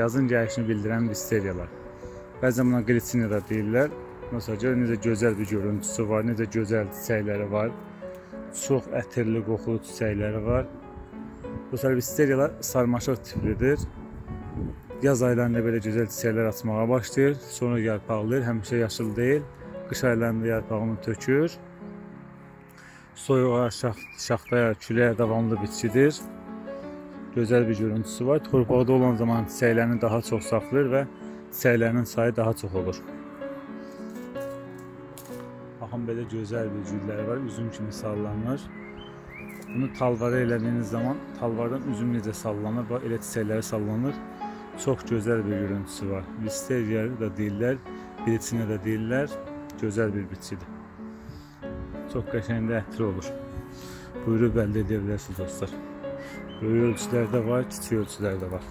Yazın gəlişini bildirən misteriyalar. Bəzən buna qliçiniya da deyirlər. Məsələn, necə gözəl bir görüntüsü var, necə gözəl çiçəkləri var. Çox ətirli, qoxulu çiçəkləri var. Bu misteriyalar sarmaşıq tiplidir. Yaz aylarında belə gözəl çiçəklər açmağa başlayır. Sonra yarpaqlayır, həmişə yaşıl deyil. Qış aylarında yarpağını tökür. Soyuğa, şaxtaya, küləyə davamlı bitkidir. Gözəl bir görüntüsü var. Torpaqda olan zaman çiçəklərini daha çox saxlayır və çiçəklərinin sayı daha çox olur. Baxın, belə gözəl bir gülləri var, üzüm kimi sallanır. Bunu talvara elədiyiniz zaman talvardan üzüm necə sallanır, bax elə çiçəkləri sallanır. Çox gözəl bir görüntüsü var. Misteriya da deyirlər, qliçiniya da deyirlər. Gözəl bir bitkidir. Çox qəşəng də ətri olur. Buyurub əldə edə bilərsiniz dostlar. Böyük ölçülərdə var, kiçik ölçülərdə var.